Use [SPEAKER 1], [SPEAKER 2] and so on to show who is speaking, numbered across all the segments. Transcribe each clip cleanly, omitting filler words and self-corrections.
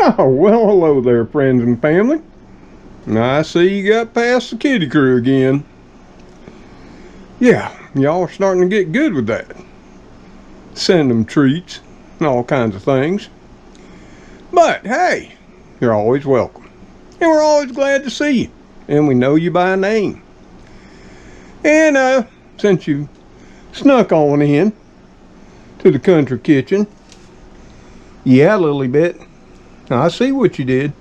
[SPEAKER 1] Oh, well, hello there, friends and family. I see you got past the kitty crew again. Yeah, y'all are starting to get good with that. Send them treats and all kinds of things. But hey, you're always welcome. And we're always glad to see you. And we know you by name. And since you snuck on in to the country kitchen, yeah, Lily Bit, I see what you did.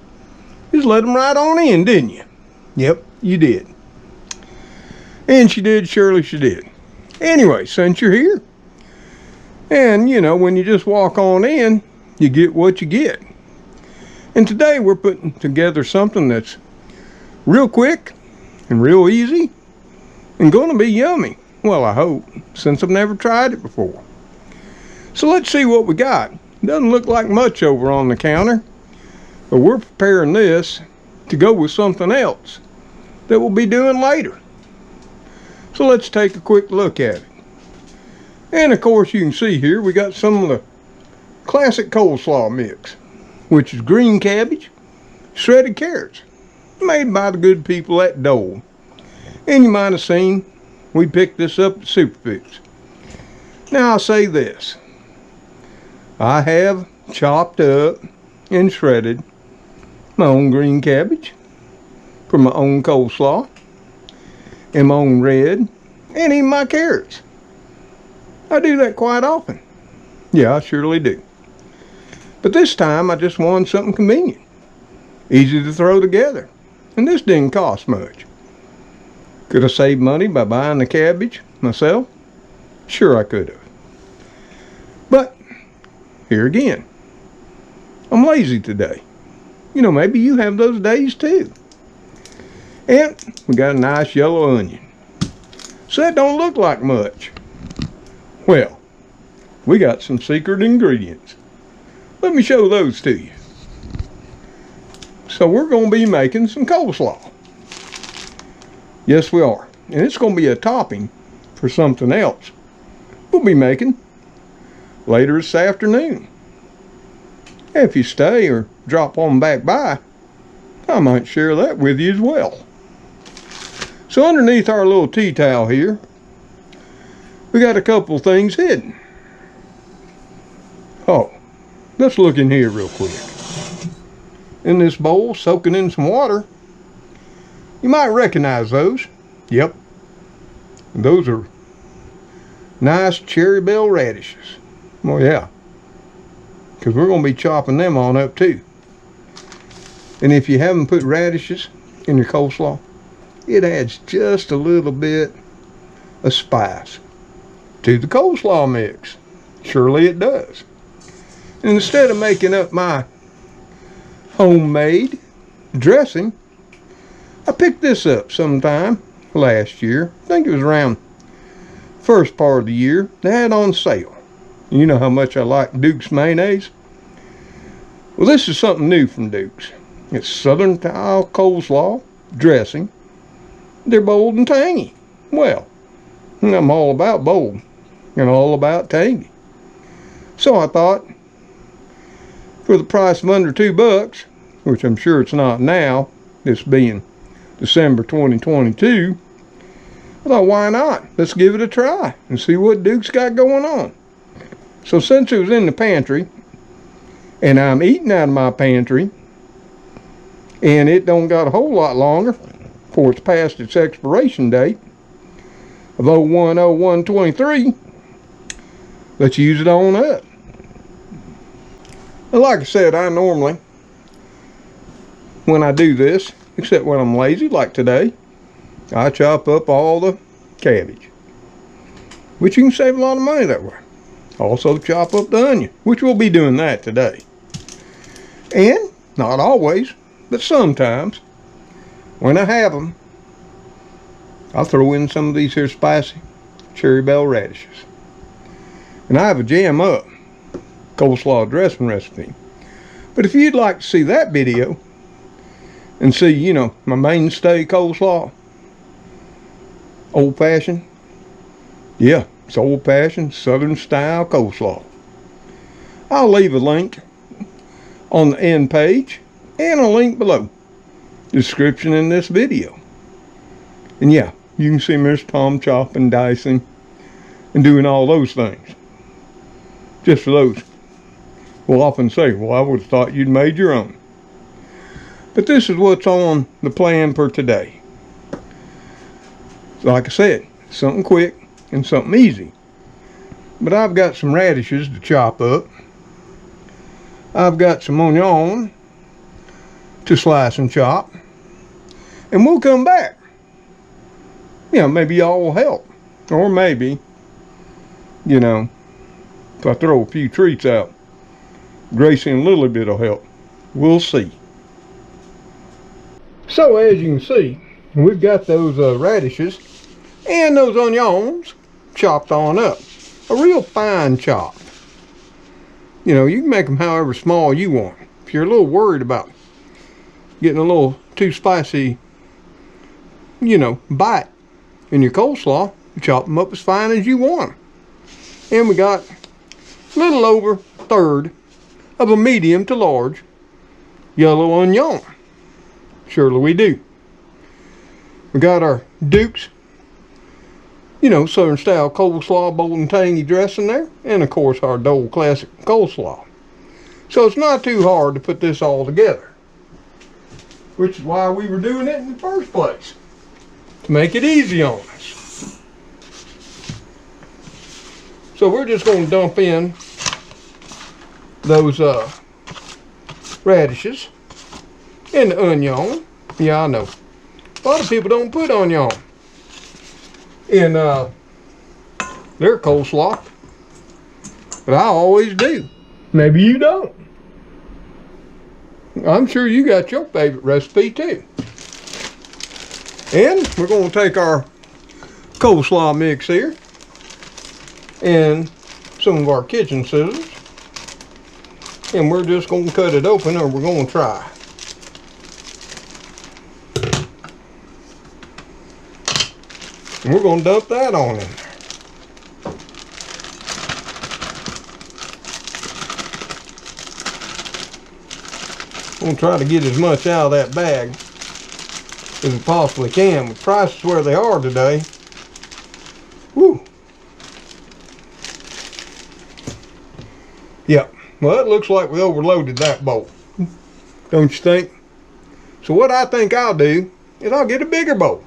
[SPEAKER 1] Just let them right on in, didn't you? Yep, you did. And she did, surely she did. Anyway, since you're here, and you know, when you just walk on in, you get what you get. And today we're putting together something that's real quick and real easy and gonna be yummy. Well, I hope, since I've never tried it before. So let's see what we got. Doesn't look like much over on the counter, but we're preparing this to go with something else that we'll be doing later. So let's take a quick look at it. And of course you can see here we got some of the classic coleslaw mix, which is green cabbage, shredded carrots, made by the good people at Dole. And you might have seen we picked this up at Superfix. Now I'll say this. I have chopped up and shredded my own green cabbage for my own coleslaw and my own red and even my carrots. I do that quite often. Yeah, I surely do. But this time I just wanted something convenient, easy to throw together, and this didn't cost much. Could I save money by buying the cabbage myself? Sure I could have. But here again, I'm lazy today. You know, maybe you have those days too. And we got a nice yellow onion. So that don't look like much. Well, we got some secret ingredients. Let me show those to you. So we're going to be making some coleslaw. Yes, we are. And it's going to be a topping for something else we'll be making later this afternoon. If you stay or drop on back by, I might share that with you as well. So underneath our little tea towel here, we got a couple things hidden. Oh, let's look in here real quick. In this bowl, soaking in some water, you might recognize those. Yep, those are nice cherry bell radishes. Oh yeah, because we're going to be chopping them on up too. And if you haven't put radishes in your coleslaw, it adds just a little bit of spice to the coleslaw mix. Surely it does. And instead of making up my homemade dressing, I picked this up sometime last year. I think it was around first part of the year. They had on sale. You know how much I like Duke's mayonnaise. Well, this is something new from Duke's. It's Southern style coleslaw dressing. They're bold and tangy. Well, I'm all about bold and all about tangy. So I thought, for the price of under $2, which I'm sure it's not now, this being December 2022, I thought, why not? Let's give it a try and see what Duke's got going on. So since it was in the pantry, and I'm eating out of my pantry, and it don't got a whole lot longer before it's past its expiration date of 01/01/23, let's use it on up. And like I said, I normally, when I do this, except when I'm lazy like today, I chop up all the cabbage, which you can save a lot of money that way. Also chop up the onion, which we'll be doing that today. And not always, but sometimes, when I have them, I'll throw in some of these here spicy cherry bell radishes. And I have a jam up coleslaw dressing recipe. But if you'd like to see that video and see, you know, my mainstay coleslaw, old fashioned, yeah, it's old fashioned Southern style coleslaw, I'll leave a link on the end page and a link below. Description in this video. And yeah, you can see Mr. Tom chopping, dicing, and doing all those things. Just for those. We'll often say, well, I would have thought you'd made your own. But this is what's on the plan for today. Like I said, something quick and something easy. But I've got some radishes to chop up. I've got some onion to slice and chop. And we'll come back. You know, maybe y'all will help. Or maybe, you know, if I throw a few treats out, Gracie and Lily bit will help. We'll see. So as you can see, we've got those radishes and those onions chopped on up. A real fine chop. You know, you can make them however small you want. If you're a little worried about getting a little too spicy, you know, bite in your coleslaw, you chop them up as fine as you want them. And we got a little over a third of a medium to large yellow onion. Surely we do. We got our Duke's, you know, Southern style coleslaw, bold and tangy dressing there. And of course our Dole classic coleslaw. So it's not too hard to put this all together. Which is why we were doing it in the first place. To make it easy on us. So we're just going to dump in those radishes and the onion. Yeah, I know. A lot of people don't put onion in their coleslaw. But I always do. Maybe you don't. I'm sure you got your favorite recipe too. And we're going to take our coleslaw mix here and some of our kitchen scissors. And we're just going to cut it open, or we're going to try. And we're going to dump that on in there. I'm going to try to get as much out of that bag as we possibly can. With prices where they are today. Woo. Yep. Well, it looks like we overloaded that bowl. Don't you think? So what I think I'll do is I'll get a bigger bowl.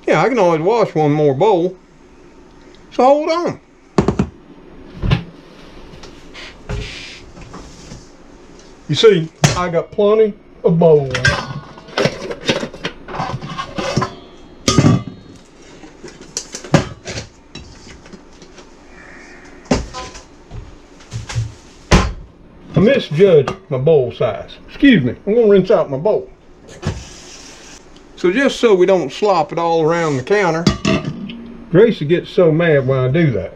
[SPEAKER 1] Yeah, I can always wash one more bowl. So hold on. You see, I got plenty of bowls. I misjudged my bowl size. Excuse me, I'm gonna rinse out my bowl. So just so we don't slop it all around the counter, Gracie gets so mad when I do that.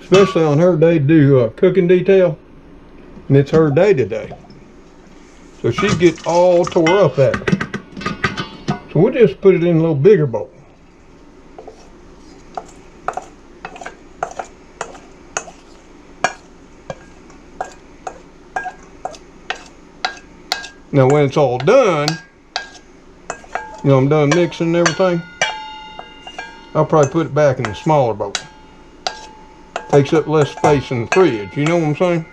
[SPEAKER 1] Especially on her day to do cooking detail. And it's her day today. So she gets all tore up at it. So we'll just put it in a little bigger bowl. Now when it's all done, you know, I'm done mixing and everything, I'll probably put it back in the smaller bowl. Takes up less space in the fridge, you know what I'm saying?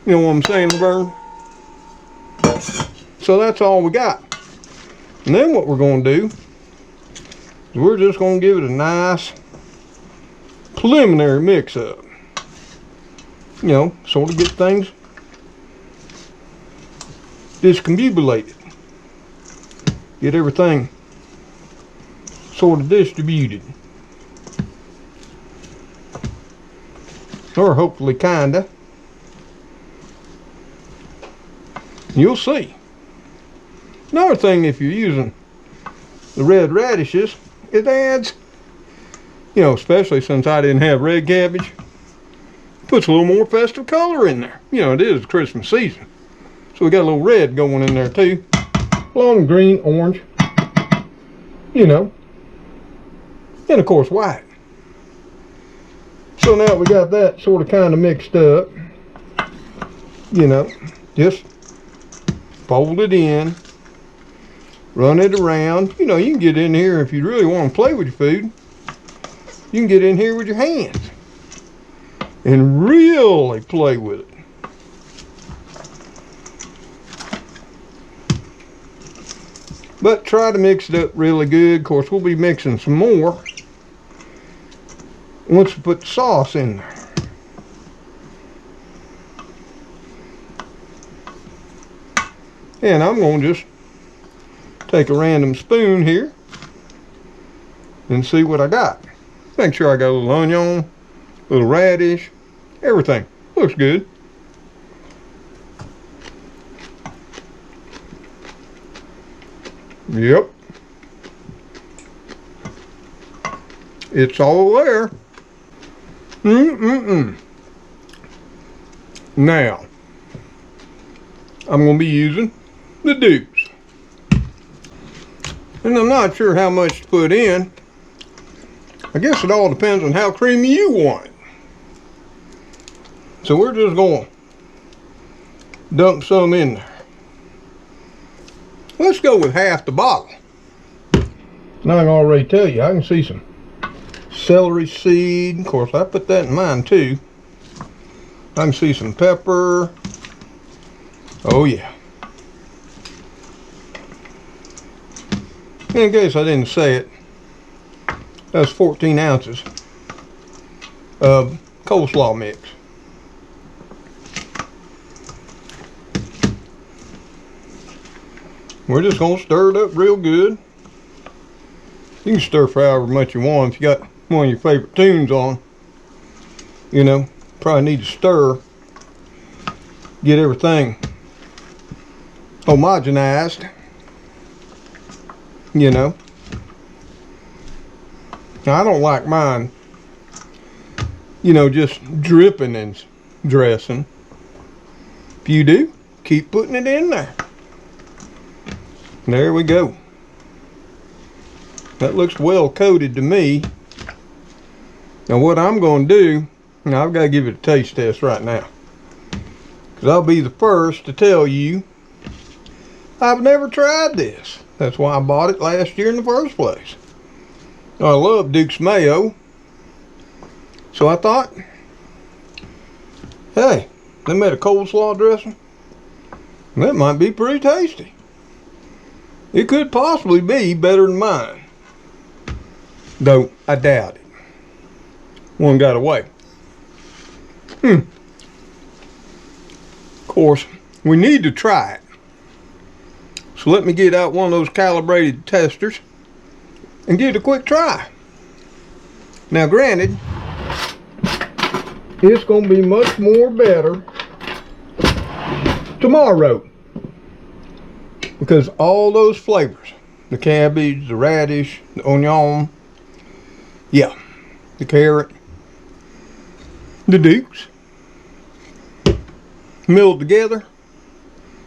[SPEAKER 1] You know what I'm saying, Laverne? So that's all we got. And then what we're going to do is we're just going to give it a nice preliminary mix up. You know, sort of get things discombobulated. Get everything sort of distributed. Or hopefully kinda. You'll see. Another thing, if you're using the red radishes, it adds, you know, especially since I didn't have red cabbage, puts a little more festive color in there. You know, it is Christmas season. So we got a little red going in there too. Along with green, orange, you know, and of course white. So now we got that sort of kind of mixed up. You know, just fold it in, run it around. You know, you can get in here if you really want to play with your food. You can get in here with your hands and really play with it. But try to mix it up really good. Of course, we'll be mixing some more once we put the sauce in there. And I'm going to just take a random spoon here and see what I got. Make sure I got a little onion, a little radish, everything. Looks good. Yep. It's all there. Now, I'm going to be using the dukes. And I'm not sure how much to put in. I guess it all depends on how creamy you want it. So we're just going to dump some in there. Let's go with half the bottle. Now I can already tell you, I can see some celery seed. Of course, I put that in mine too. I can see some pepper. Oh yeah. In case I didn't say it, that's 14 ounces of coleslaw mix. We're just going to stir it up real good. You can stir for however much you want. If you got one of your favorite tunes on, you know, probably need to stir, get everything homogenized, you know. Now, I don't like mine, you know, just dripping in dressing. If you do, keep putting it in there. There we go. That looks well coated to me. Now what I'm going to do, now I've got to give it a taste test right now, because I'll be the first to tell you I've never tried this. That's why I bought it last year in the first place. I love Duke's mayo, so I thought, hey, they made a coleslaw dressing. That might be pretty tasty. It could possibly be better than mine, though I doubt it. One got away. Of course, we need to try it. So let me get out one of those calibrated testers and give it a quick try. Now granted, it's going to be much more better tomorrow, because all those flavors, the cabbage, the radish, the onion, yeah, the carrot, the dukes, milled together,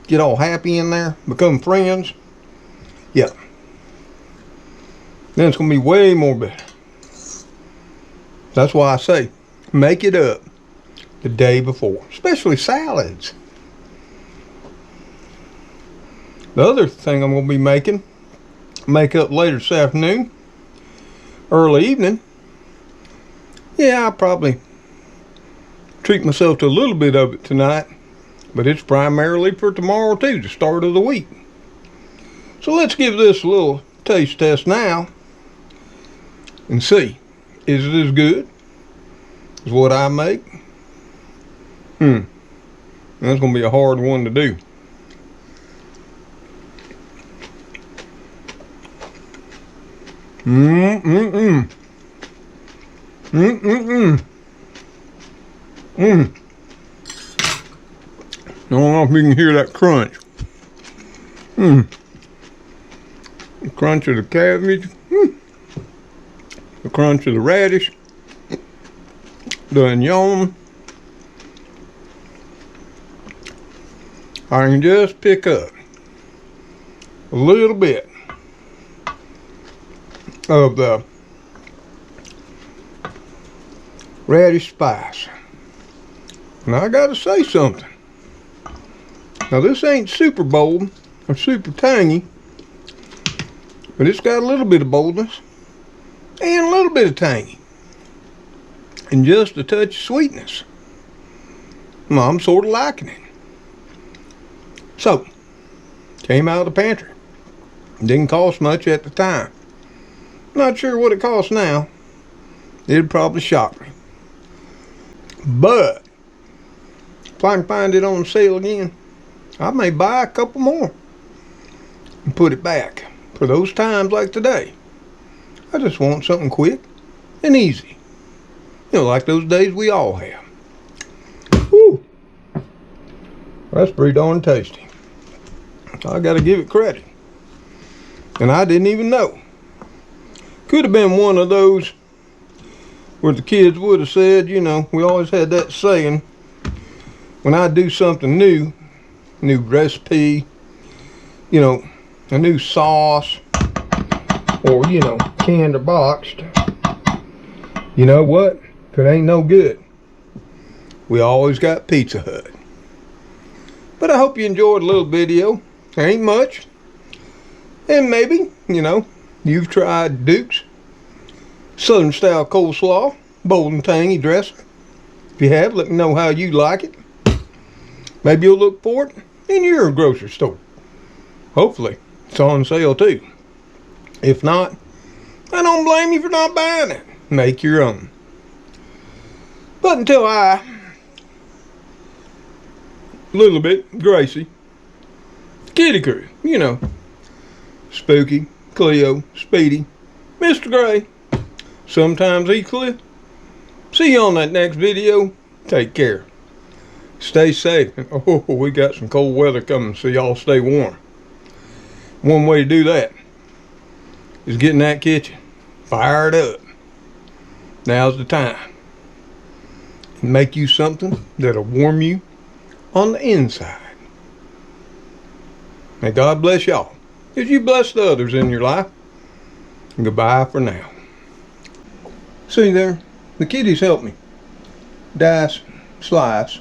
[SPEAKER 1] get all happy in there, become friends, yeah. Then it's going to be way more better. That's why I say, make it up the day before, especially salads. The other thing I'm going to be make up later this afternoon, early evening. Yeah, I'll probably treat myself to a little bit of it tonight, but it's primarily for tomorrow too, the start of the week. So let's give this a little taste test now and see, is it as good as what I make? That's going to be a hard one to do. I don't know if you can hear that crunch. The crunch of the cabbage, the crunch of the radish, the onion. I can just pick up a little bit of the radish spice. Now I gotta say something. Now this ain't super bold or super tangy, but it's got a little bit of boldness and a little bit of tangy and just a touch of sweetness. Well, I'm sort of liking it. So, came out of the pantry. Didn't cost much at the time. Not sure what it costs now. It'd probably shock me. But if I can find it on sale again, I may buy a couple more and put it back for those times like today. I just want something quick and easy. You know, like those days we all have. Whew. That's pretty darn tasty. I gotta give it credit. And I didn't even know. Could have been one of those where the kids would have said, you know, we always had that saying, when I do something new recipe, you know, a new sauce, or, you know, canned or boxed, you know what? If it ain't no good, we always got Pizza Hut. But I hope you enjoyed a little video. There ain't much. And maybe, you know, you've tried Duke's Southern Style Coleslaw, bold and tangy dressing. If you have, let me know how you like it. Maybe you'll look for it in your grocery store. Hopefully, it's on sale too. If not, I don't blame you for not buying it. Make your own. But until a little bit, Gracie, Kitty Crew, you know, Spooky, Cleo, Speedy, Mr. Gray, sometimes equally. See you on that next video. Take care. Stay safe. Oh, we got some cold weather coming, so y'all stay warm. One way to do that is get in that kitchen, fired up. Now's the time. And make you something that'll warm you on the inside. May God bless y'all as you bless the others in your life. And goodbye for now. See there, the kiddies helped me dice, slice,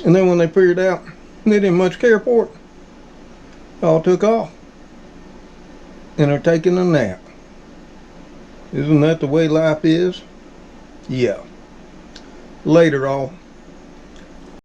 [SPEAKER 1] and then when they figured out they didn't much care for it, all took off and are taking a nap. Isn't that the way life is? Yeah. Later all.